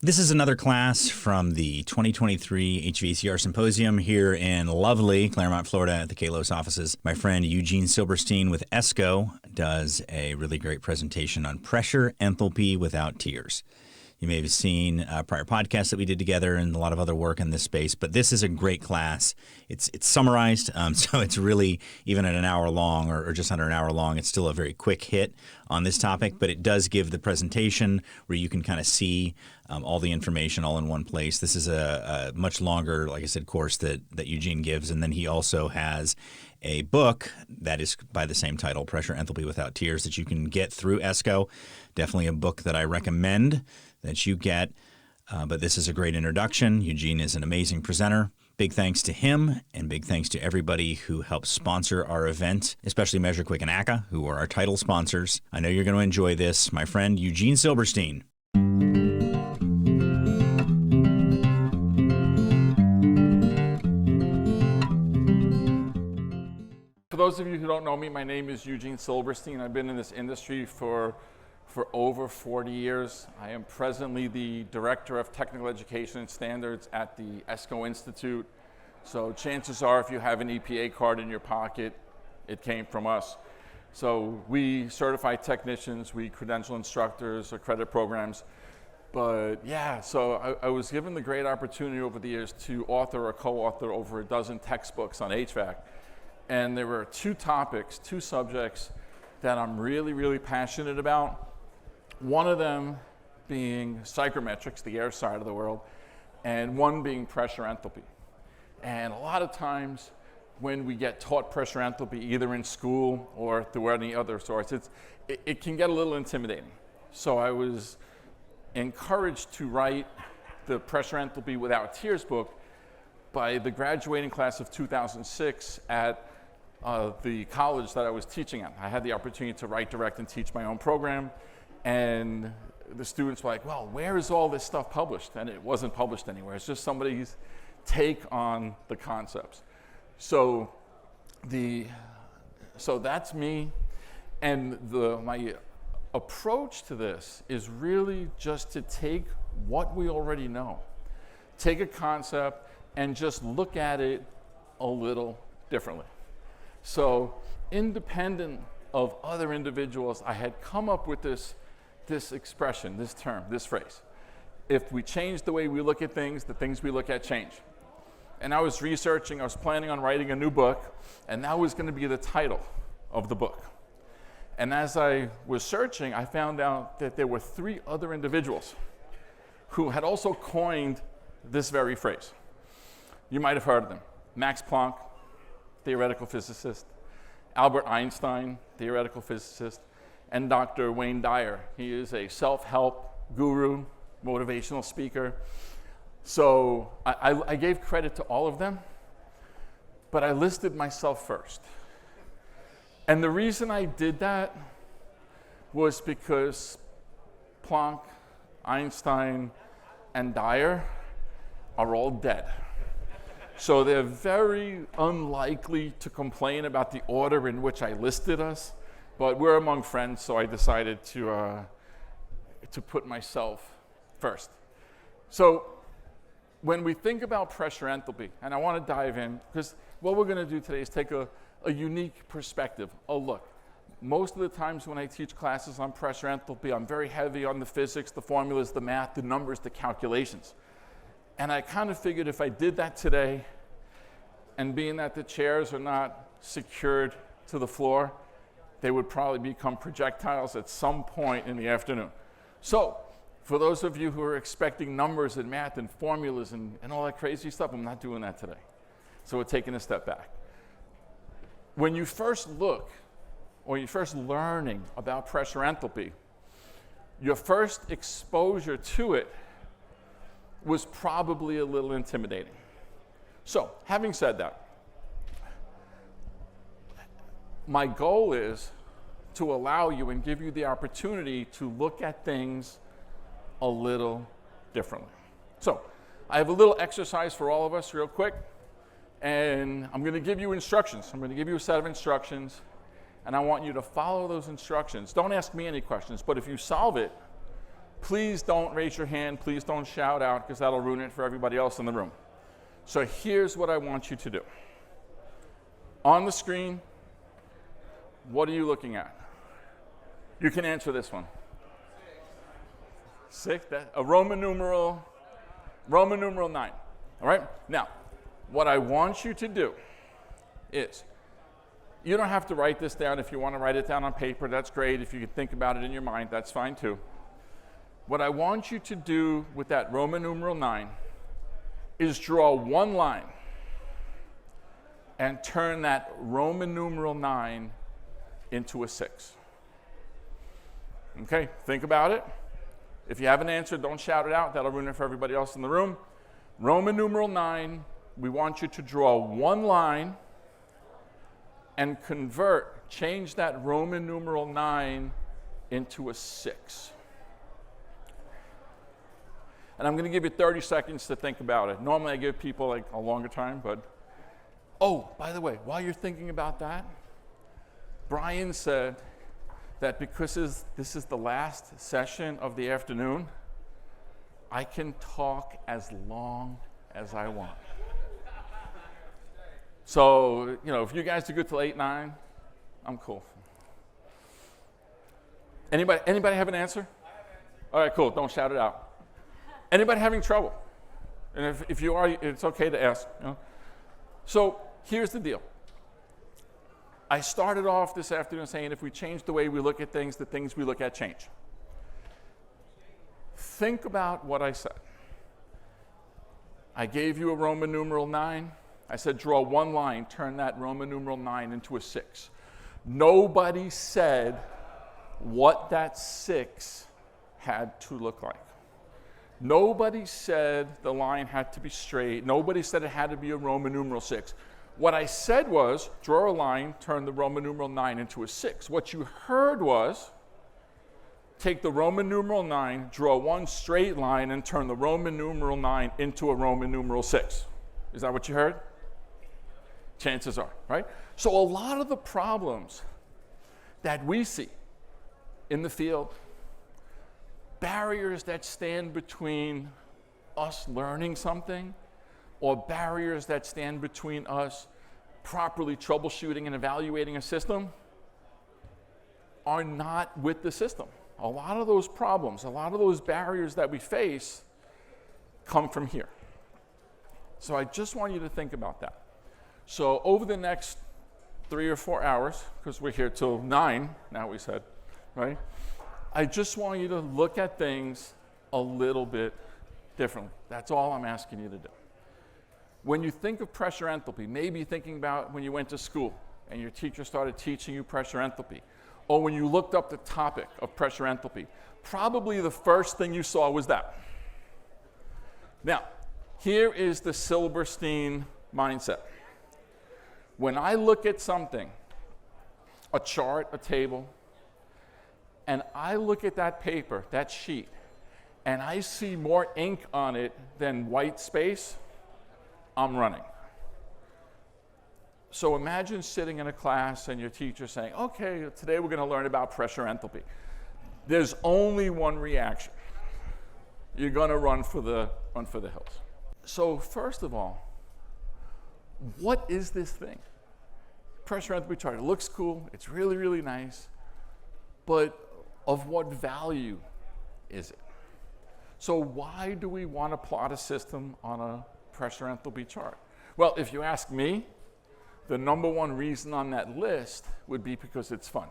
This is another class from the 2023 HVACR Symposium here in lovely Clermont, Florida at the Kalos offices. My friend Eugene Silberstein with ESCO does a really great presentation on pressure enthalpy without tears. You may have seen prior podcasts that we did together and a lot of other work in this space, but this is a great class. It's summarized, so it's really, even at an hour long or just under an hour long, it's still a very quick hit on this topic, but it does give the presentation where you can kind of see all the information all in one place. This is a much longer, like I said, course that Eugene gives, and then he also has a book that is by the same title, Pressure Enthalpy Without Tears, that you can get through ESCO. Definitely a book that I recommend that you get, but this is a great introduction. Eugene is an amazing presenter. Big thanks to him, and big thanks to everybody who helped sponsor our event, especially MeasureQuick and ACA, who are our title sponsors. I know you're going to enjoy this. My friend Eugene Silberstein. For those of you who don't know me, my name is Eugene Silberstein. I've been in this industry for over 40 years. I am presently the Director of Technical Education and Standards at the ESCO Institute. So chances are, if you have an EPA card in your pocket, it came from us. So we certify technicians, we credential instructors, accredit programs. But yeah, so I was given the great opportunity over the years to author or co-author over a dozen textbooks on HVAC. And there were two subjects that I'm really, really passionate about. One of them being psychrometrics, the air side of the world, and one being pressure enthalpy. And a lot of times when we get taught pressure enthalpy, either in school or through any other source, it can get a little intimidating. So I was encouraged to write the Pressure Enthalpy Without Tears book by the graduating class of 2006 at the college that I was teaching at. I had the opportunity to write, direct, and teach my own program. And the students were like, well, where is all this stuff published? And it wasn't published anywhere. It's just somebody's take on the concepts. So that's me. And my approach to this is really just to take what we already know, take a concept and just look at it a little differently. So independent of other individuals, I had come up with this expression, this term, this phrase. If we change the way we look at things, the things we look at change. And I was researching, I was planning on writing a new book, and that was going to be the title of the book. And as I was searching, I found out that there were 3 other individuals who had also coined this very phrase. You might have heard of them. Max Planck, theoretical physicist, Albert Einstein, theoretical physicist, and Dr. Wayne Dyer. He is a self-help guru, motivational speaker. So I gave credit to all of them, but I listed myself first. And the reason I did that was because Planck, Einstein, and Dyer are all dead. So they're very unlikely to complain about the order in which I listed us, but we're among friends, so I decided to put myself first. So when we think about pressure enthalpy, and I want to dive in, because what we're going to do today is take a unique perspective, a look. Most of the times when I teach classes on pressure enthalpy, I'm very heavy on the physics, the formulas, the math, the numbers, the calculations. And I kind of figured if I did that today, and being that the chairs are not secured to the floor, they would probably become projectiles at some point in the afternoon. So, for those of you who are expecting numbers and math and formulas and all that crazy stuff, I'm not doing that today. So we're taking a step back. When you first look, or you're first learning about pressure enthalpy, your first exposure to it was probably a little intimidating. So, having said that, my goal is to allow you and give you the opportunity to look at things a little differently. So, I have a little exercise for all of us real quick, and I'm going to give you instructions. I'm going to give you a set of instructions, and I want you to follow those instructions. Don't ask me any questions, but if you solve it, Please don't raise your hand. Please don't shout out, because that'll ruin it for everybody else in the room. So here's what I want you to do. On the screen, what are you looking at? You can answer this one. 6. A Roman numeral 9. All right? Now, what I want you to do is, you don't have to write this down. If you want to write it down on paper, that's great. If you can think about it in your mind, that's fine too. What I want you to do with that Roman numeral 9 is draw one line and turn that Roman numeral 9 into a 6. Okay, think about it. If you have an answer, don't shout it out. That'll ruin it for everybody else in the room. Roman numeral 9, we want you to draw one line and change that Roman numeral 9 into a 6. And I'm going to give you 30 seconds to think about it. Normally I give people like a longer time, but, oh, by the way, while you're thinking about that, Brian said that because this is the last session of the afternoon, I can talk as long as I want. So, if you guys are good till 8, 9, I'm cool. Anybody have an answer? All right, cool. Don't shout it out. Anybody having trouble? And if you are, it's okay to ask. So here's the deal. I started off this afternoon saying if we change the way we look at things, the things we look at change. Think about what I said. I gave you a Roman numeral 9. I said draw one line, turn that Roman numeral 9 into a 6. Nobody said what that 6 had to look like. Nobody said the line had to be straight. Nobody said it had to be a Roman numeral 6. What I said was, draw a line, turn the Roman numeral 9 into a 6. What you heard was, take the Roman numeral 9, draw one straight line, and turn the Roman numeral 9 into a Roman numeral 6. Is that what you heard? Chances are, right? So a lot of the problems that we see in the field, barriers that stand between us learning something, or barriers that stand between us properly troubleshooting and evaluating a system, are not with the system. A lot of those problems, a lot of those barriers that we face come from here. So I just want you to think about that. So over the next 3 or 4 hours, because we're here till 9, now we said, right? I just want you to look at things a little bit differently. That's all I'm asking you to do. When you think of pressure enthalpy, maybe thinking about when you went to school and your teacher started teaching you pressure enthalpy, or when you looked up the topic of pressure enthalpy, probably the first thing you saw was that. Now, here is the Silberstein mindset. When I look at something, a chart, a table, and I look at that paper, that sheet, and I see more ink on it than white space, I'm running. So imagine sitting in a class and your teacher saying, okay, today we're going to learn about pressure enthalpy. There's only one reaction. You're going to run for the hills. So first of all, what is this thing? Pressure enthalpy chart. It looks cool. It's really, really nice. But of what value is it? So why do we want to plot a system on a pressure enthalpy chart? Well, if you ask me, the number one reason on that list would be because it's fun.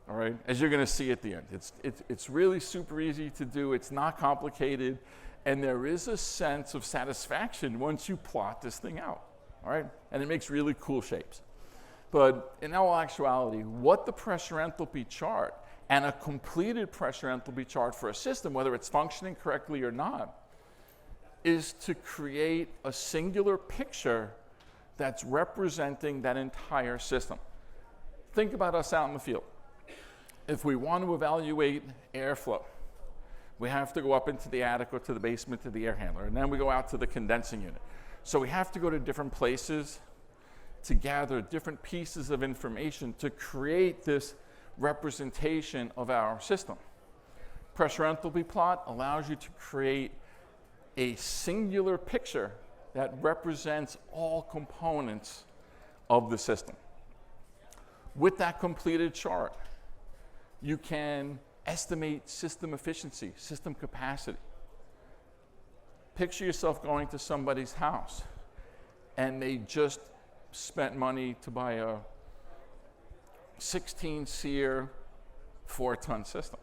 All right, as you're going to see at the end. It's really super easy to do. It's not complicated. And there is a sense of satisfaction once you plot this thing out. All right, and it makes really cool shapes. But in all actuality, what the pressure enthalpy chart and a completed pressure enthalpy chart for a system, whether it's functioning correctly or not, is to create a singular picture that's representing that entire system. Think about us out in the field. If we want to evaluate airflow, we have to go up into the attic or to the basement to the air handler, and then we go out to the condensing unit. So we have to go to different places to gather different pieces of information to create this representation of our system. Pressure enthalpy plot allows you to create a singular picture that represents all components of the system. With that completed chart, you can estimate system efficiency, system capacity. Picture yourself going to somebody's house and they just spent money to buy a 16 SEER 4-ton system.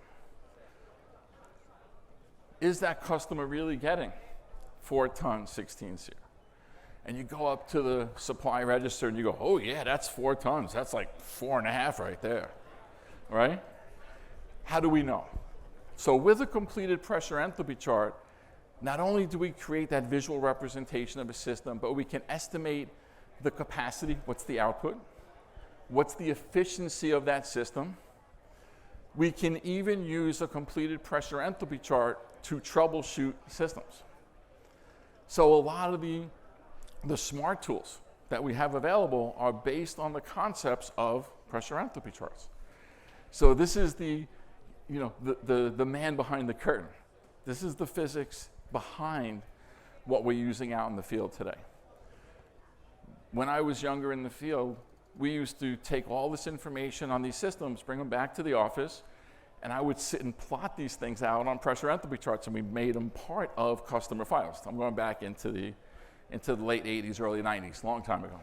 Is that customer really getting 4-ton 16 SEER? And you go up to the supply register and you go, oh yeah, that's 4 tons. That's like 4.5 right there, right? How do we know? So with a completed pressure enthalpy chart, not only do we create that visual representation of a system, but we can estimate the capacity, what's the output, what's the efficiency of that system. We can even use a completed pressure enthalpy chart to troubleshoot systems. So a lot of the smart tools that we have available are based on the concepts of pressure enthalpy charts. So this is the man behind the curtain. This is the physics behind what we're using out in the field today. When I was younger in the field, we used to take all this information on these systems, bring them back to the office, and I would sit and plot these things out on pressure enthalpy charts, and we made them part of customer files. I'm going back into the late 80s, early 90s, long time ago.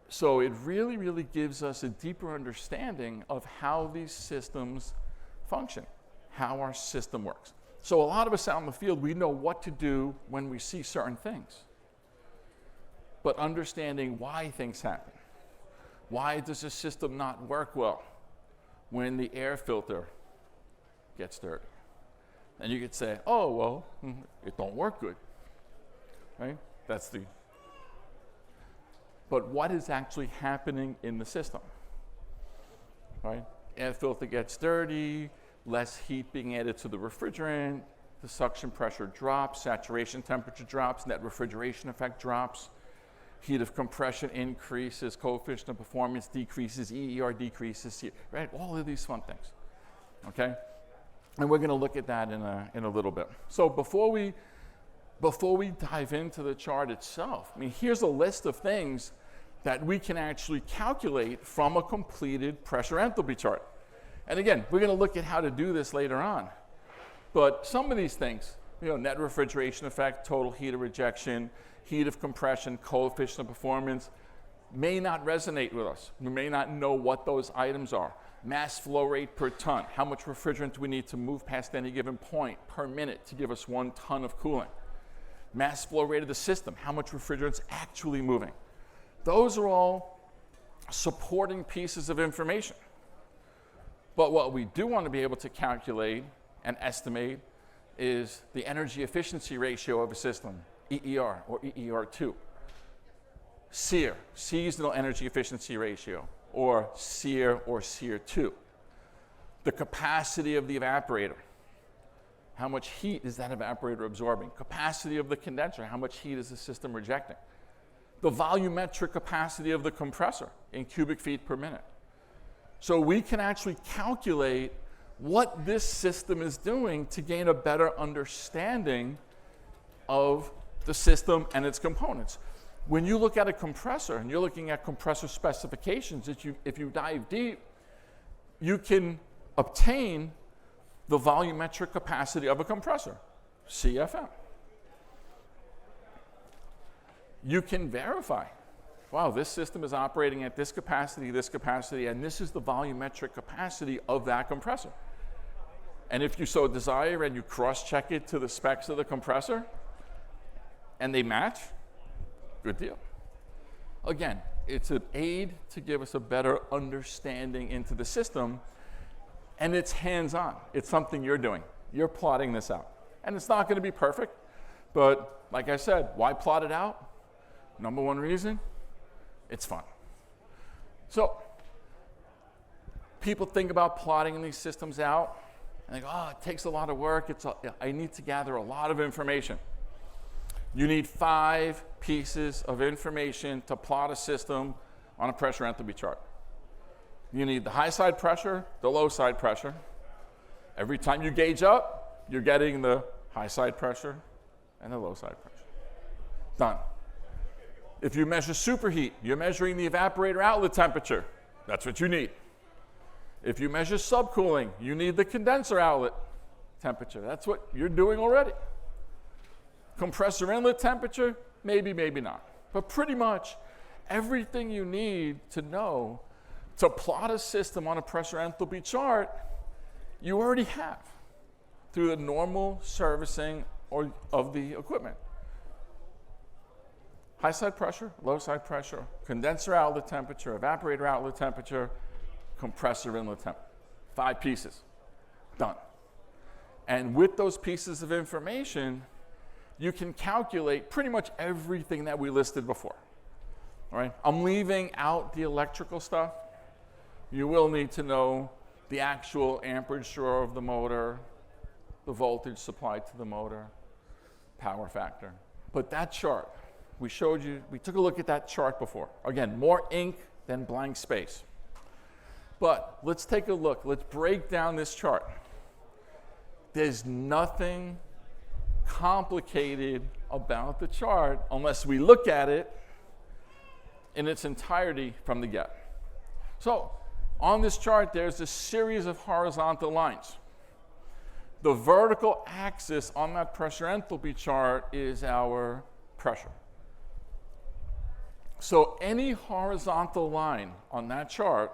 So it really, really gives us a deeper understanding of how these systems function, how our system works. So a lot of us out in the field, we know what to do when we see certain things. But understanding why things happen. Why does a system not work well when the air filter gets dirty? And you could say, oh, well, it don't work good. Right? But what is actually happening in the system? Right? Air filter gets dirty, less heat being added to the refrigerant, the suction pressure drops, saturation temperature drops, net refrigeration effect drops, heat of compression increases, coefficient of performance decreases, EER decreases, right? All of these fun things, okay? And we're gonna look at that in a little bit. So before we dive into the chart itself, I mean, here's a list of things that we can actually calculate from a completed pressure enthalpy chart. And again, we're going to look at how to do this later on. But some of these things, net refrigeration effect, total heat of rejection, heat of compression, coefficient of performance, may not resonate with us. We may not know what those items are. Mass flow rate per ton, how much refrigerant do we need to move past any given point per minute to give us 1 ton of cooling? Mass flow rate of the system, how much refrigerant's actually moving. Those are all supporting pieces of information. But what we do want to be able to calculate and estimate is the energy efficiency ratio of a system, EER or EER2. SEER, seasonal energy efficiency ratio, or SEER or SEER2. The capacity of the evaporator. How much heat is that evaporator absorbing? Capacity of the condenser, how much heat is the system rejecting? The volumetric capacity of the compressor in cubic feet per minute. So we can actually calculate what this system is doing to gain a better understanding of the system and its components. When you look at a compressor and you're looking at compressor specifications, if you dive deep, you can obtain the volumetric capacity of a compressor, CFM. You can verify, wow, this system is operating at this capacity, and this is the volumetric capacity of that compressor. And if you so desire and you cross-check it to the specs of the compressor, and they match, good deal. Again, it's an aid to give us a better understanding into the system, and it's hands-on. It's something you're doing. You're plotting this out. And it's not going to be perfect, but like I said, why plot it out? Number one reason, it's fun. So people think about plotting these systems out, and they go, oh, it takes a lot of work. I need to gather a lot of information. You need 5 pieces of information to plot a system on a pressure enthalpy chart. You need the high side pressure, the low side pressure, Every time you gauge up, you're getting the high side pressure and the low side pressure. Done. If you measure superheat, you're measuring the evaporator outlet temperature. That's what you need. If you measure subcooling, you need the condenser outlet temperature. That's what you're doing already. Compressor inlet temperature, maybe, maybe not. But pretty much everything you need to know to plot a system on a pressure enthalpy chart, you already have through the normal servicing of the equipment. High side pressure, low side pressure, condenser outlet temperature, evaporator outlet temperature, compressor inlet temperature. 5 pieces. Done. And with those pieces of information, you can calculate pretty much everything that we listed before. All right? I'm leaving out the electrical stuff. You will need to know the actual amperage draw of the motor, the voltage supplied to the motor, power factor. But that chart, we showed you, we took a look at that chart before. Again, more ink than blank space. But let's take a look. Let's break down this chart. There's nothing complicated about the chart unless we look at it in its entirety from the get. So on this chart, there's a series of horizontal lines. The vertical axis on that pressure enthalpy chart is our pressure. So any horizontal line on that chart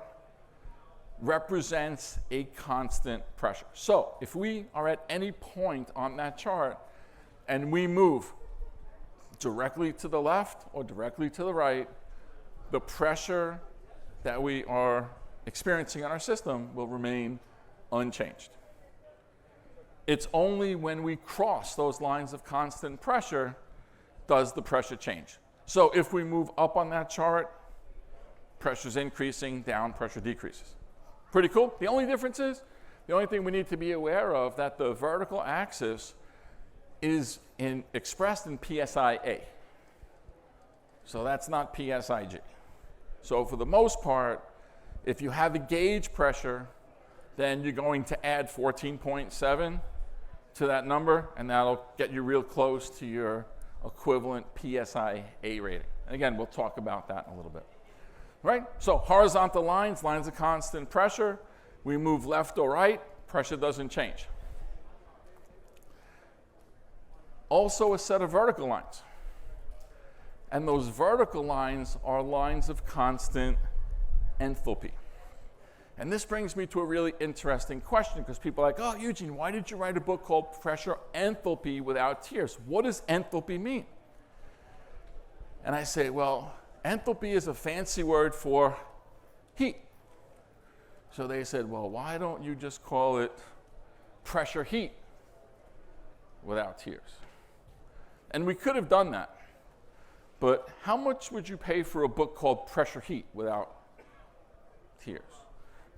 represents a constant pressure. So if we are at any point on that chart and we move directly to the left or directly to the right, the pressure that we are experiencing in our system will remain unchanged. It's only when we cross those lines of constant pressure does the pressure change. So if we move up on that chart, pressure's increasing, down, pressure decreases. Pretty cool. The only difference is, the only thing we need to be aware of that the vertical axis is expressed in PSIA. So that's not PSIG. So for the most part, if you have a gauge pressure, then you're going to add 14.7 to that number, and that'll get you real close to your equivalent PSIA rating. And again, we'll talk about that in a little bit. Right? So horizontal lines, lines of constant pressure. We move left or right, pressure doesn't change. Also a set of vertical lines. And those vertical lines are lines of constant enthalpy. And this brings me to a really interesting question, because people are like, oh, Eugene, why did you write a book called Pressure Enthalpy Without Tears? What does enthalpy mean? And I say, well, enthalpy is a fancy word for heat. So they said, well, why don't you just call it pressure heat without tears? And we could have done that. But how much would you pay for a book called Pressure Heat Without Tears?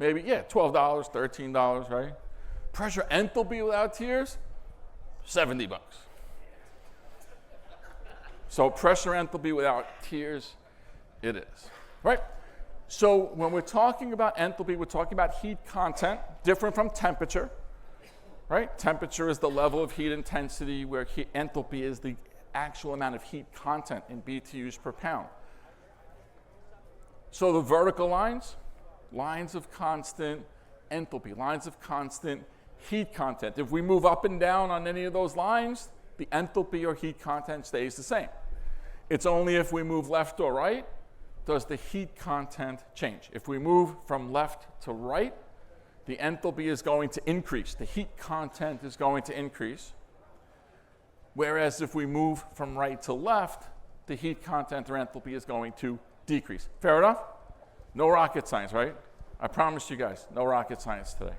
Maybe, yeah, $12, $13, right? Pressure enthalpy without tears, $70. So pressure enthalpy without tears, it is, right? So when we're talking about enthalpy, we're talking about heat content, different from temperature, right? Temperature is the level of heat intensity, where enthalpy is the actual amount of heat content in BTUs per pound. So the vertical lines, lines of constant enthalpy, lines of constant heat content. If we move up and down on any of those lines, the enthalpy or heat content stays the same. It's only if we move left or right does the heat content change. If we move from left to right, the enthalpy is going to increase. The heat content is going to increase. Whereas if we move from right to left, the heat content or enthalpy is going to decrease. Fair enough? No rocket science, right? I promised you guys, no rocket science today.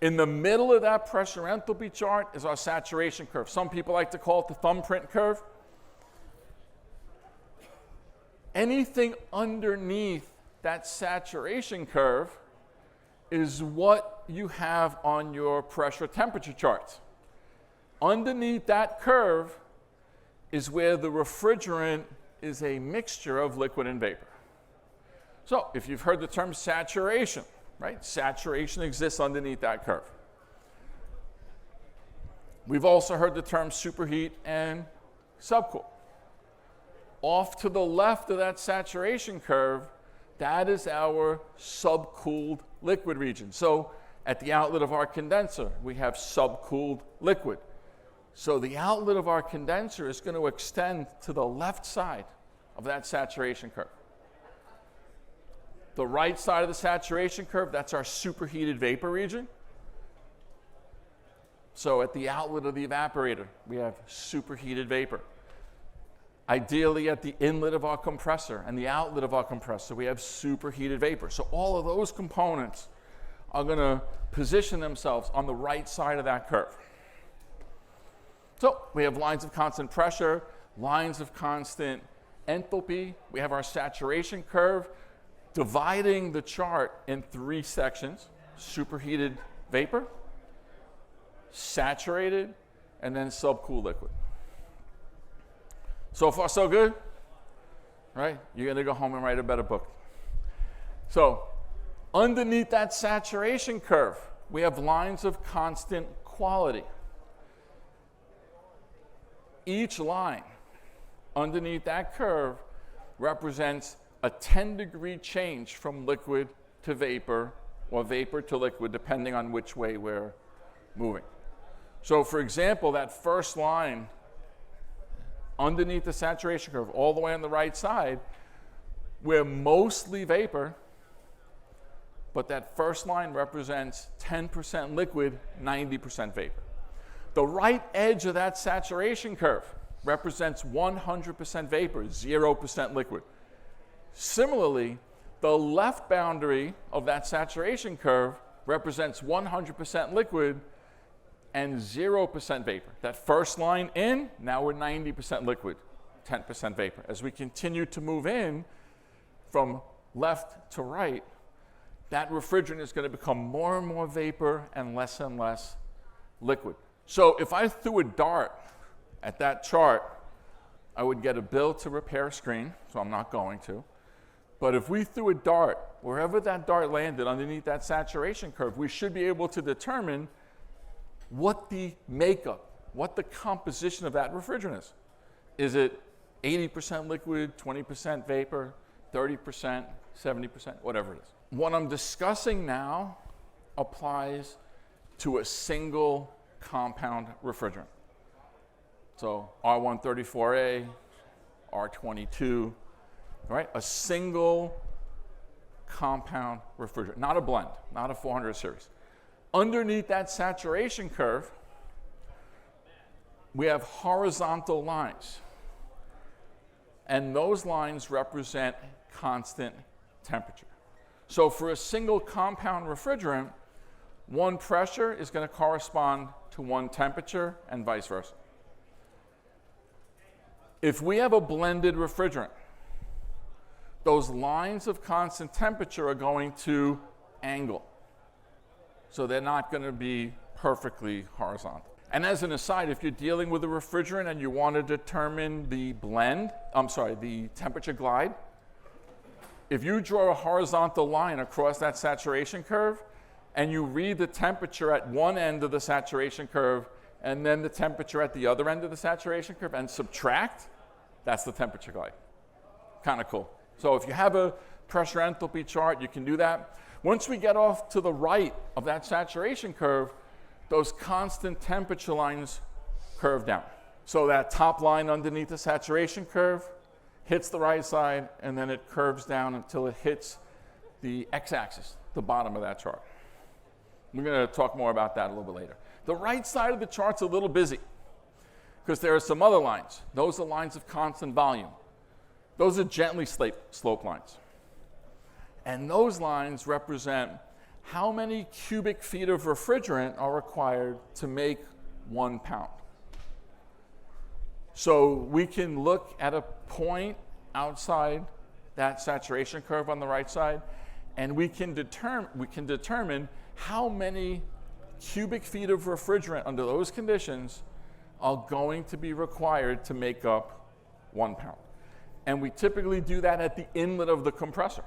In the middle of that pressure enthalpy chart is our saturation curve. Some people like to call it the thumbprint curve. Anything underneath that saturation curve is what you have on your pressure temperature charts. Underneath that curve is where the refrigerant is a mixture of liquid and vapor. So if you've heard the term saturation, right? Saturation exists underneath that curve. We've also heard the term superheat and subcool. Off to the left of that saturation curve, that is our subcooled liquid region. So at the outlet of our condenser, we have subcooled liquid. So the outlet of our condenser is going to extend to the left side of that saturation curve. The right side of the saturation curve, that's our superheated vapor region. So at the outlet of the evaporator, we have superheated vapor. Ideally, at the inlet of our compressor and the outlet of our compressor, we have superheated vapor. So all of those components are going to position themselves on the right side of that curve. So we have lines of constant pressure, lines of constant enthalpy. We have our saturation curve dividing the chart in 3 sections: superheated vapor, saturated, and then subcooled liquid. So far, so good, right? You're going to go home and write a better book. So underneath that saturation curve, we have lines of constant quality. Each line underneath that curve represents a 10-degree change from liquid to vapor or vapor to liquid, depending on which way we're moving. So for example, that first line underneath the saturation curve, all the way on the right side, we're mostly vapor, but that first line represents 10% liquid, 90% vapor. The right edge of that saturation curve represents 100% vapor, 0% liquid. Similarly, the left boundary of that saturation curve represents 100% liquid and 0% vapor. That first line in, now we're 90% liquid, 10% vapor. As we continue to move in from left to right, that refrigerant is going to become more and more vapor and less liquid. So if I threw a dart at that chart, I would get a bill to repair a screen, so I'm not going to. But if we threw a dart, wherever that dart landed underneath that saturation curve, we should be able to determine what the makeup, what the composition of that refrigerant is. Is it 80% liquid, 20% vapor, 30%, 70%, whatever it is. What I'm discussing now applies to a single compound refrigerant. So R134A, R22, right? A single compound refrigerant, not a blend, not a 400 series. Underneath that saturation curve, we have horizontal lines. And those lines represent constant temperature. So for a single compound refrigerant, one pressure is going to correspond to one temperature and vice versa. If we have a blended refrigerant, those lines of constant temperature are going to angle. So they're not going to be perfectly horizontal. And as an aside, if you're dealing with a refrigerant and you want to determine the the temperature glide, if you draw a horizontal line across that saturation curve and you read the temperature at one end of the saturation curve and then the temperature at the other end of the saturation curve and subtract, that's the temperature glide. Kind of cool. So if you have a pressure enthalpy chart, you can do that. Once we get off to the right of that saturation curve, those constant temperature lines curve down. So that top line underneath the saturation curve hits the right side, and then it curves down until it hits the x-axis, the bottom of that chart. We're going to talk more about that a little bit later. The right side of the chart's a little busy because there are some other lines. Those are lines of constant volume. Those are gently sloped lines. And those lines represent how many cubic feet of refrigerant are required to make 1 pound. So we can look at a point outside that saturation curve on the right side, and we can determine how many cubic feet of refrigerant under those conditions are going to be required to make up 1 pound. And we typically do that at the inlet of the compressor.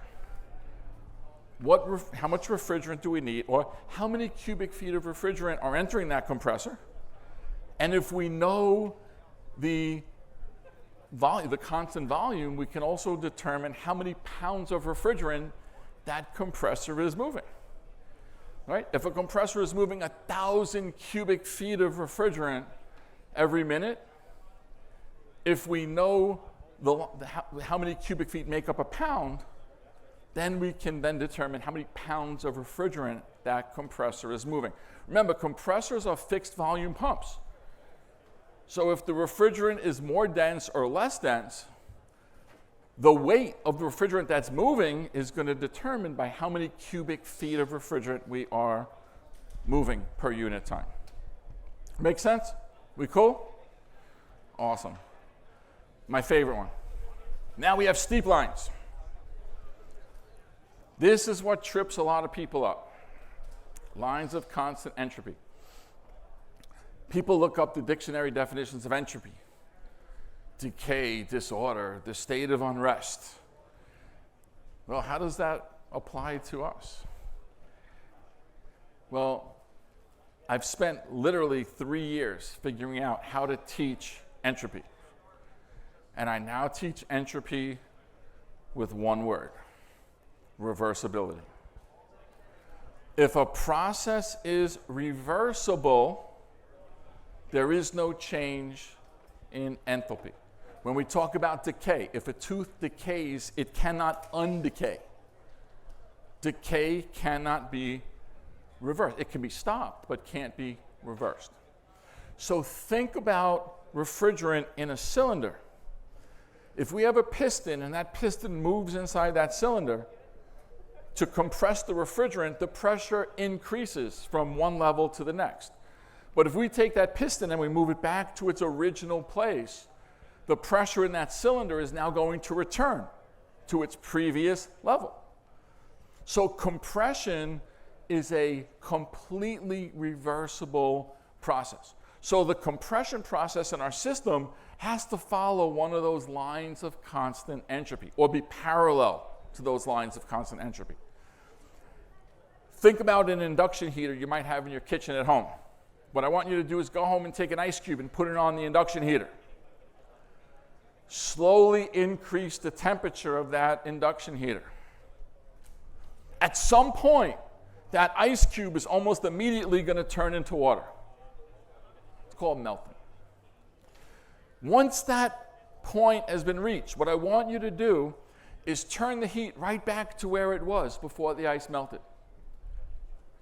How much refrigerant do we need, or how many cubic feet of refrigerant are entering that compressor, And if we know the constant volume, we can also determine how many pounds of refrigerant that compressor is moving. Right? If a compressor is moving 1,000 cubic feet of refrigerant every minute, if we know how many cubic feet make up a pound, then we can then determine how many pounds of refrigerant that compressor is moving. Remember, compressors are fixed volume pumps. So if the refrigerant is more dense or less dense, the weight of the refrigerant that's moving is going to determine by how many cubic feet of refrigerant we are moving per unit time. Make sense? We cool? Awesome. My favorite one. Now we have steep lines. This is what trips a lot of people up. Lines of constant entropy. People look up the dictionary definitions of entropy. Decay, disorder, the state of unrest. Well, how does that apply to us? Well, I've spent literally 3 years figuring out how to teach entropy. And I now teach entropy with one word: reversibility. If a process is reversible, there is no change in enthalpy. When we talk about decay, if a tooth decays, it cannot undecay. Decay cannot be reversed. It can be stopped, but can't be reversed. So think about refrigerant in a cylinder. If we have a piston and that piston moves inside that cylinder, to compress the refrigerant, the pressure increases from one level to the next. But if we take that piston and we move it back to its original place, the pressure in that cylinder is now going to return to its previous level. So compression is a completely reversible process. So the compression process in our system has to follow one of those lines of constant entropy, or be parallel to those lines of constant entropy. Think about an induction heater you might have in your kitchen at home. What I want you to do is go home and take an ice cube and put it on the induction heater. Slowly increase the temperature of that induction heater. At some point, that ice cube is almost immediately going to turn into water. It's called melting. Once that point has been reached, what I want you to do is turn the heat right back to where it was before the ice melted.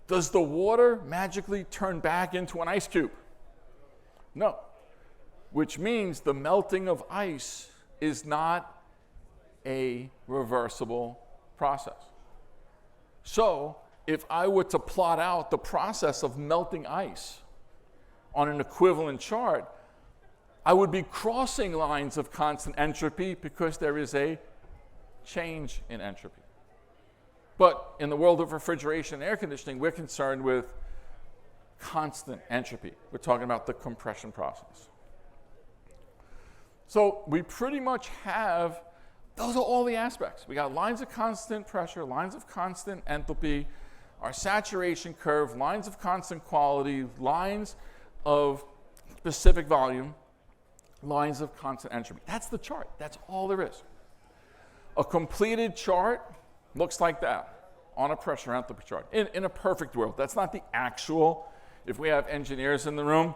Does the water magically turn back into an ice cube? No. Which means the melting of ice is not a reversible process. So, if I were to plot out the process of melting ice on an equivalent chart, I would be crossing lines of constant entropy because there is a change in entropy. But in the world of refrigeration and air conditioning, we're concerned with constant entropy. We're talking about the compression process. So we pretty much have, those are all the aspects. We got lines of constant pressure, lines of constant enthalpy, our saturation curve, lines of constant quality, lines of specific volume, lines of constant entropy. That's the chart. That's all there is. A completed chart looks like that on a pressure enthalpy chart. In a perfect world, that's not the actual. If we have engineers in the room,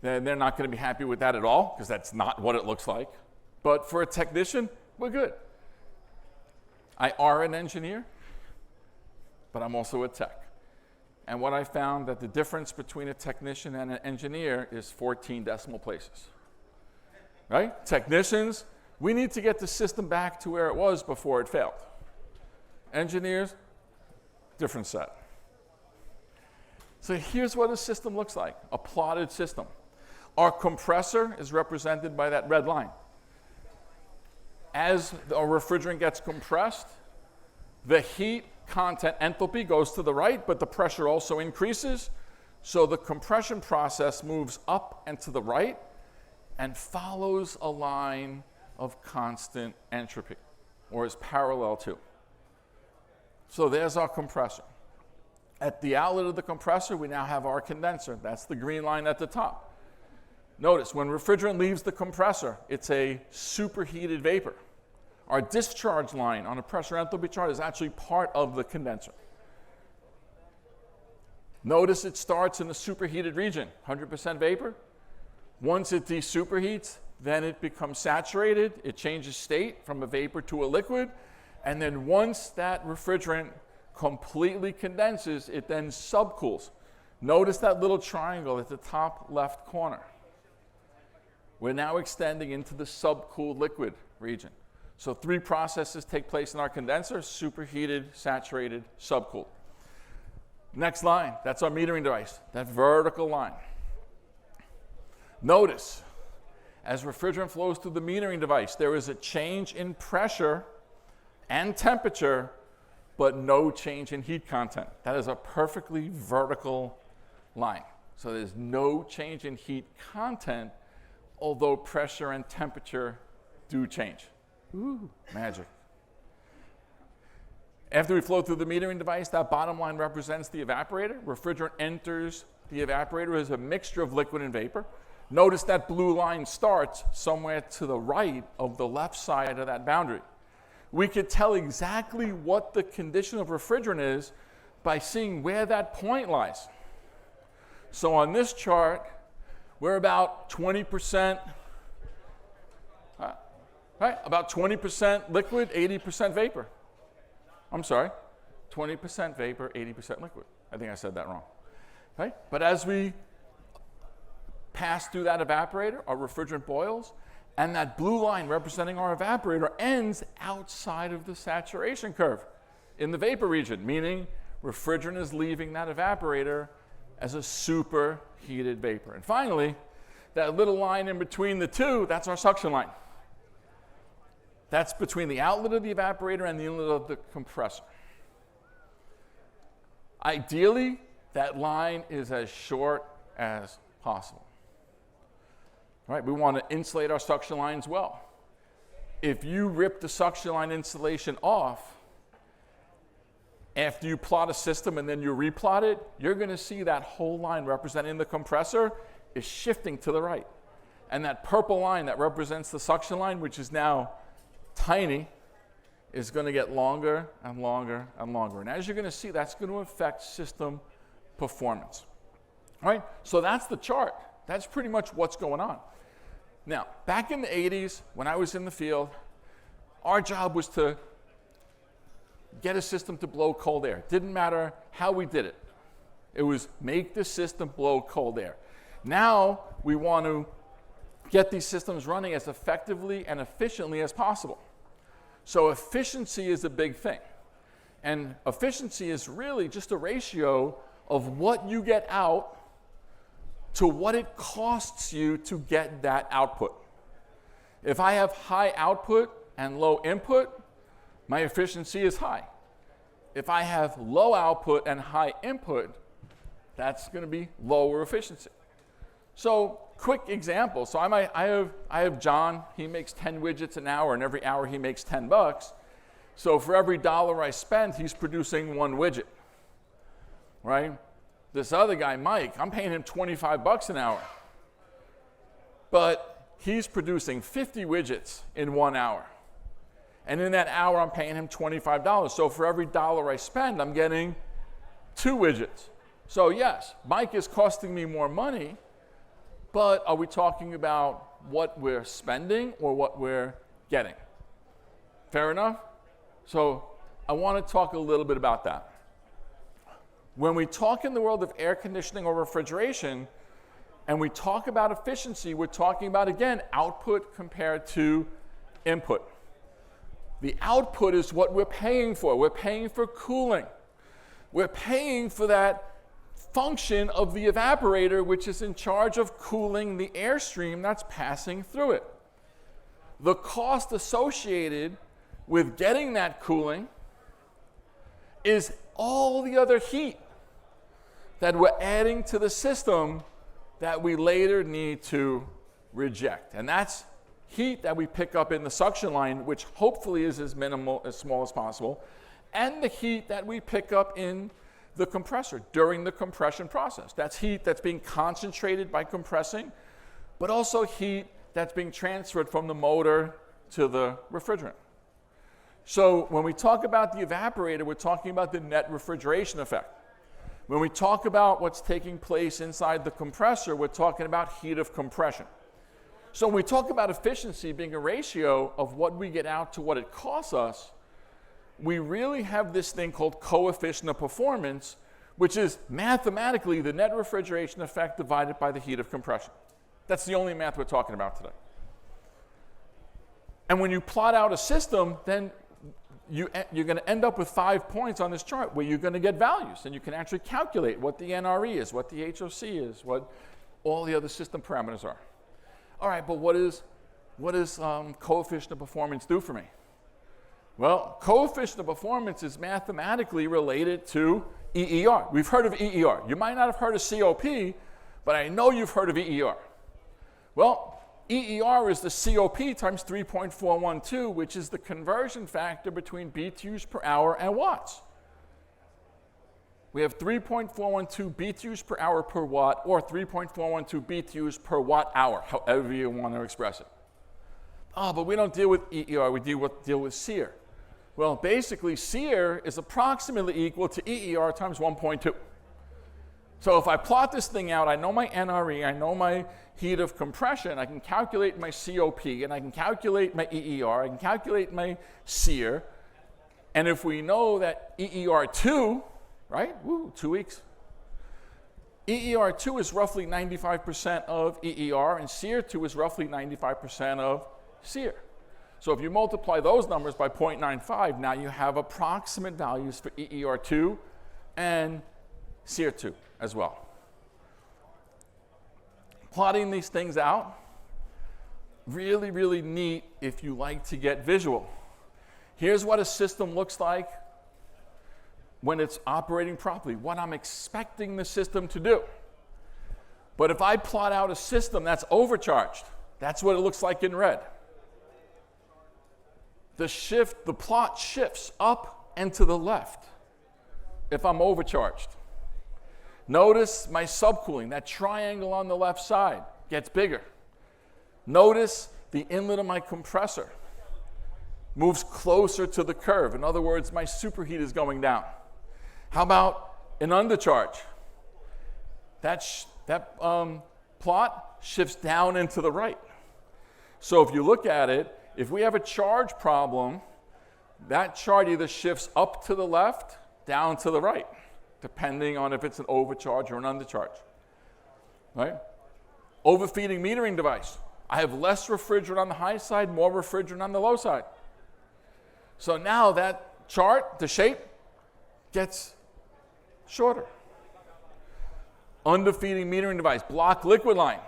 then they're not going to be happy with that at all, because that's not what it looks like. But for a technician, we're good. I are an engineer, but I'm also a tech. And what I found that the difference between a technician and an engineer is 14 decimal places. Right? Technicians, we need to get the system back to where it was before it failed. Engineers, different set. So here's what a system looks like, a plotted system. Our compressor is represented by that red line. As the refrigerant gets compressed, the heat content enthalpy goes to the right, but the pressure also increases. So the compression process moves up and to the right and follows a line of constant entropy, or is parallel to. So there's our compressor. At the outlet of the compressor, we now have our condenser. That's the green line at the top. Notice, when refrigerant leaves the compressor, it's a superheated vapor. Our discharge line on a pressure enthalpy chart is actually part of the condenser. Notice it starts in the superheated region, 100% vapor. Once it desuperheats, then it becomes saturated. It changes state from a vapor to a liquid. And then once that refrigerant completely condenses, it then subcools. Notice that little triangle at the top left corner. We're now extending into the subcooled liquid region. So 3 processes take place in our condenser: superheated, saturated, subcooled. Next line, that's our metering device, that vertical line. Notice, as refrigerant flows through the metering device, there is a change in pressure and temperature, but no change in heat content. That is a perfectly vertical line. So there's no change in heat content, although pressure and temperature do change. Ooh, magic. After we flow through the metering device, that bottom line represents the evaporator. Refrigerant enters the evaporator as a mixture of liquid and vapor. Notice that blue line starts somewhere to the right of the left side of that boundary. We could tell exactly what the condition of refrigerant is by seeing where that point lies. So on this chart, we're about 20%, right? About 20% liquid, 80% vapor. I'm sorry, 20% vapor, 80% liquid. I think I said that wrong, right? But as we pass through that evaporator, our refrigerant boils, and that blue line representing our evaporator ends outside of the saturation curve in the vapor region, meaning refrigerant is leaving that evaporator as a superheated vapor. And finally, that little line in between the two, that's our suction line. That's between the outlet of the evaporator and the inlet of the compressor. Ideally, that line is as short as possible. All right, we want to insulate our suction lines well. If you rip the suction line insulation off, after you plot a system and then you replot it, you're going to see that whole line representing the compressor is shifting to the right. And that purple line that represents the suction line, which is now tiny, is going to get longer and longer and longer. And as you're going to see, that's going to affect system performance. All right, so that's the chart. That's pretty much what's going on. Now, back in the 80s, when I was in the field, our job was to get a system to blow cold air. Didn't matter how we did it. It was make the system blow cold air. Now, we want to get these systems running as effectively and efficiently as possible. So efficiency is a big thing. And efficiency is really just a ratio of what you get out to what it costs you to get that output. If I have high output and low input, my efficiency is high. If I have low output and high input, that's going to be lower efficiency. So, quick example. So I have John. He makes 10 widgets an hour, and every hour he makes $10. So for every $1 I spend, he's producing 1 widget, right? This other guy, Mike, I'm paying him $25 an hour, but he's producing 50 widgets in 1 hour. And in that hour, I'm paying him $25. So for every $1 I spend, I'm getting 2 widgets. So yes, Mike is costing me more money, but are we talking about what we're spending or what we're getting? Fair enough? So I want to talk a little bit about that. When we talk in the world of air conditioning or refrigeration, and we talk about efficiency, we're talking about, again, output compared to input. The output is what we're paying for. We're paying for cooling. We're paying for that function of the evaporator, which is in charge of cooling the airstream that's passing through it. The cost associated with getting that cooling is all the other heat that we're adding to the system that we later need to reject. And that's heat that we pick up in the suction line, which hopefully is as minimal, as small as possible, and the heat that we pick up in the compressor during the compression process. That's heat that's being concentrated by compressing, but also heat that's being transferred from the motor to the refrigerant. So when we talk about the evaporator, we're talking about the net refrigeration effect. When we talk about what's taking place inside the compressor, we're talking about heat of compression. So when we talk about efficiency being a ratio of what we get out to what it costs us, we really have this thing called coefficient of performance, which is mathematically the net refrigeration effect divided by the heat of compression. That's the only math we're talking about today. And when you plot out a system, then you're going to end up with 5 points on this chart where you're going to get values, and you can actually calculate what the NRE is, what the HOC is, what all the other system parameters are. All right, but what does coefficient of performance do for me? Well, coefficient of performance is mathematically related to EER. We've heard of EER. You might not have heard of COP, but I know you've heard of EER. Well, EER is the COP times 3.412, which is the conversion factor between BTUs per hour and watts. We have 3.412 BTUs per hour per watt, or 3.412 BTUs per watt hour, however you want to express it. Oh, but we don't deal with EER, we deal with SEER. Well, basically, SEER is approximately equal to EER times 1.2. So if I plot this thing out, I know my NRE, I know my heat of compression, I can calculate my COP, and I can calculate my EER, I can calculate my SEER. And if we know that EER2, right, 2 weeks, EER2 is roughly 95% of EER, and SEER2 is roughly 95% of SEER. So if you multiply those numbers by 0.95, now you have approximate values for EER2 and SEER2 as well. Plotting these things out, really, really neat if you like to get visual. Here's what a system looks like when it's operating properly, what I'm expecting the system to do. But if I plot out a system that's overcharged, that's what it looks like in red. The plot shifts up and to the left if I'm overcharged. Notice my subcooling, that triangle on the left side gets bigger. Notice the inlet of my compressor moves closer to the curve. In other words, my superheat is going down. How about an undercharge? That plot shifts down and to the right. So if you look at it, if we have a charge problem, that chart either shifts up to the left, down to the right, depending on if it's an overcharge or an undercharge. Right? Overfeeding metering device. I have less refrigerant on the high side, more refrigerant on the low side. So now that chart, the shape, gets shorter. Underfeeding metering device, block liquid line.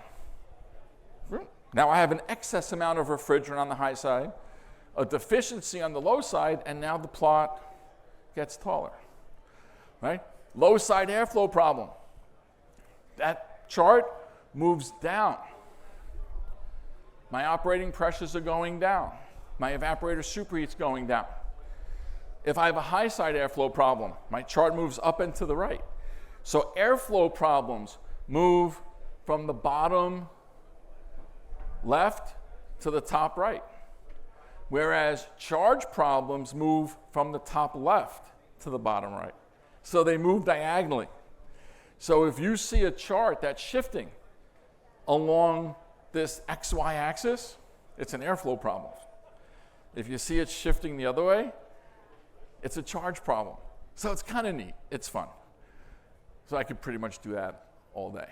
Now I have an excess amount of refrigerant on the high side, a deficiency on the low side, and now the plot gets taller. Right? Low side airflow problem. That chart moves down. My operating pressures are going down. My evaporator superheat's going down. If I have a high side airflow problem, my chart moves up and to the right. So airflow problems move from the bottom left to the top right, whereas charge problems move from the top left to the bottom right. So they move diagonally. So if you see a chart that's shifting along this XY axis, it's an airflow problem. If you see it shifting the other way, it's a charge problem. So it's kind of neat. It's fun. So I could pretty much do that all day.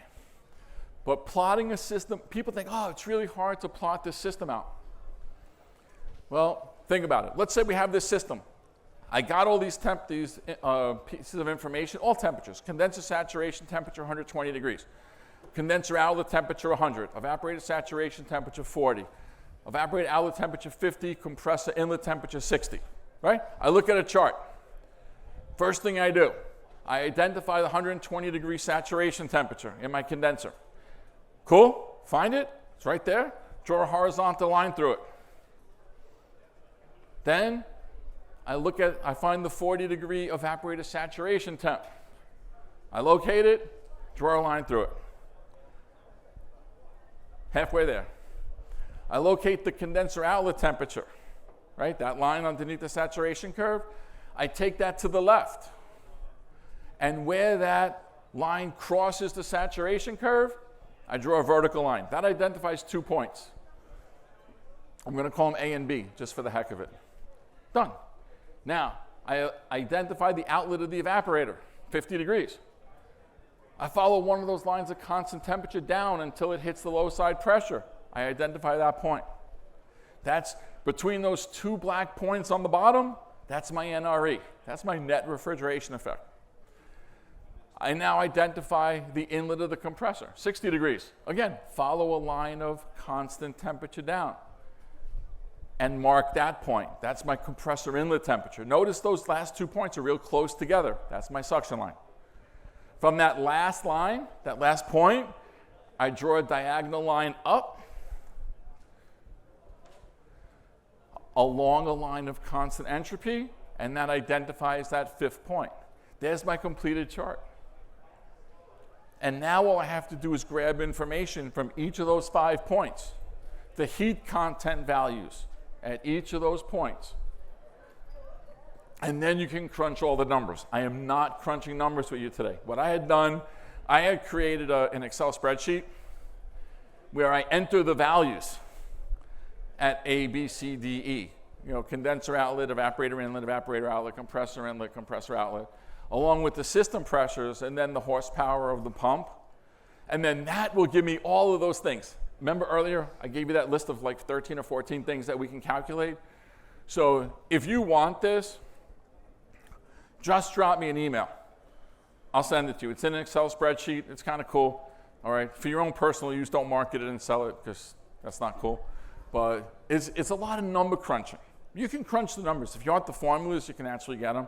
But plotting a system, people think, oh, it's really hard to plot this system out. Well, think about it. Let's say we have this system. I got all these pieces of information, all temperatures. Condenser saturation temperature, 120 degrees. Condenser outlet temperature, 100. Evaporator saturation temperature, 40. Evaporator outlet temperature, 50. Compressor inlet temperature, 60. Right? I look at a chart. First thing I do, I identify the 120 degree saturation temperature in my condenser. Cool? Find it. It's right there. Draw a horizontal line through it. Then I find the 40 degree evaporator saturation temp. I locate it, draw a line through it. halfway there. I locate the condenser outlet temperature, right? That line underneath the saturation curve. I take that to the left. And where that line crosses the saturation curve, I draw a vertical line. That identifies 2 points. I'm going to call them A and B, just for the heck of it. Done. Now, I identify the outlet of the evaporator, 50 degrees. I follow one of those lines of constant temperature down until it hits the low side pressure. I identify that point. That's between those 2 black points on the bottom, that's my NRE. That's my net refrigeration effect. I now identify the inlet of the compressor, 60 degrees. Again, follow a line of constant temperature down and mark that point. That's my compressor inlet temperature. Notice those last 2 points are real close together. That's my suction line. From that last line, that last point, I draw a diagonal line up along a line of constant entropy, and that identifies that 5th point. There's my completed chart. And now all I have to do is grab information from each of those 5 points, the heat content values at each of those points. And then you can crunch all the numbers. I am not crunching numbers with you today. What I had done, I had created an Excel spreadsheet where I enter the values at A, B, C, D, E. You know, condenser outlet, evaporator inlet, evaporator outlet, compressor inlet, compressor outlet, along with the system pressures and then the horsepower of the pump. And then that will give me all of those things. Remember earlier, I gave you that list of like 13 or 14 things that we can calculate? So if you want this, just drop me an email. I'll send it to you. It's in an Excel spreadsheet. It's kind of cool. All right. For your own personal use, don't market it and sell it because that's not cool. But it's a lot of number crunching. You can crunch the numbers. If you want the formulas, you can actually get them.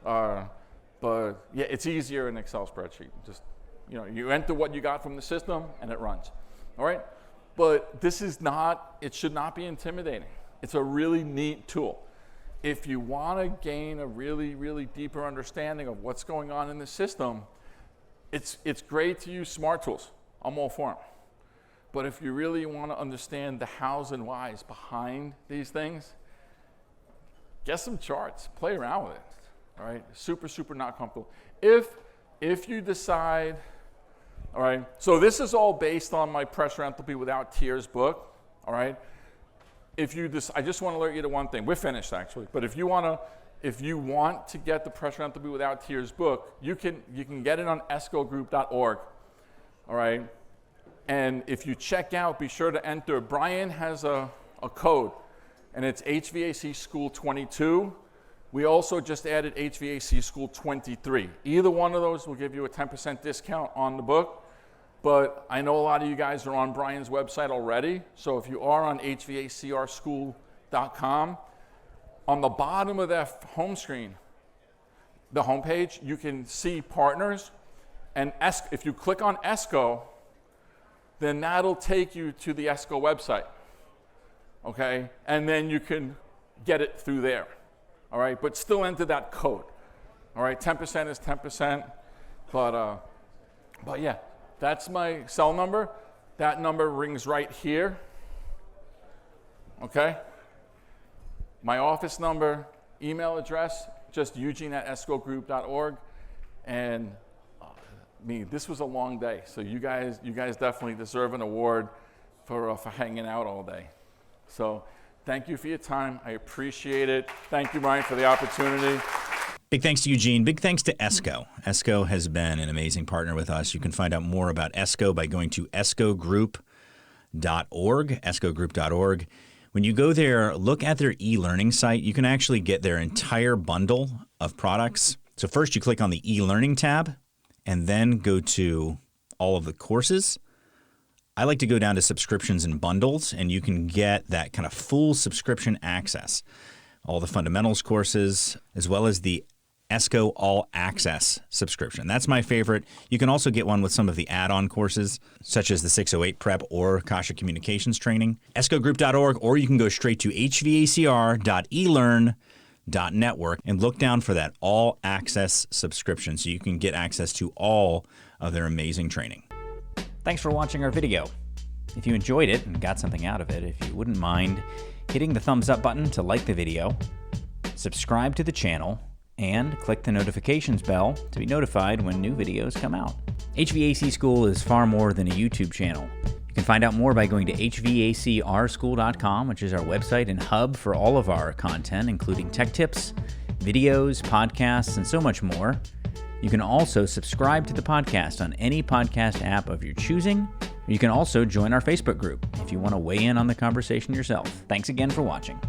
But yeah, it's easier in an Excel spreadsheet. Just, you know, you enter what you got from the system and it runs. All right. But this is not, it should not be intimidating. It's a really neat tool. If you want to gain a really, really deeper understanding of what's going on in the system, it's great to use smart tools. I'm all for them. But if you really want to understand the hows and whys behind these things, get some charts, play around with it. All right, super, super not comfortable. If you decide, all right, so this is all based on my Pressure Enthalpy Without Tears book. All right. I just want to alert you to one thing. We're finished actually, but if you want to get the Pressure Enthalpy Without Tears book, you can get it on escogroup.org. All right, and if you check out, be sure to enter. Brian has a code, and it's HVAC School 22. We also just added HVAC School 23. Either one of those will give you a 10% discount on the book. But I know a lot of you guys are on Brian's website already. So if you are on HVACRschool.com, on the bottom of that home screen, the homepage, you can see partners. And if you click on ESCO, then that'll take you to the ESCO website. Okay? And then you can get it through there. All right? But still enter that code. All right? 10% is 10%. But yeah. That's my cell number. That number rings right here. Okay? My office number, email address, just eugene@escogroup.org. And this was a long day. So you guys definitely deserve an award for hanging out all day. So thank you for your time. I appreciate it. Thank you, Brian, for the opportunity. Big thanks to Eugene. Big thanks to ESCO. ESCO has been an amazing partner with us. You can find out more about ESCO by going to escogroup.org. When you go there, look at their e-learning site. You can actually get their entire bundle of products. So first you click on the e-learning tab and then go to all of the courses. I like to go down to subscriptions and bundles, and you can get that kind of full subscription access. All the fundamentals courses, as well as the ESCO All Access subscription. That's my favorite. You can also get one with some of the add-on courses, such as the 608 prep or Kasha communications training. escogroup.org, or you can go straight to hvacr.elearn.network and look down for that All Access subscription so you can get access to all of their amazing training. Thanks for watching our video. If you enjoyed it and got something out of it, if you wouldn't mind hitting the thumbs up button to like the video, subscribe to the channel, and click the notifications bell to be notified when new videos come out. HVAC School is far more than a YouTube channel. You can find out more by going to hvacrschool.com, which is our website and hub for all of our content, including tech tips, videos, podcasts, and so much more. You can also subscribe to the podcast on any podcast app of your choosing. You can also join our Facebook group if you want to weigh in on the conversation yourself. Thanks again for watching.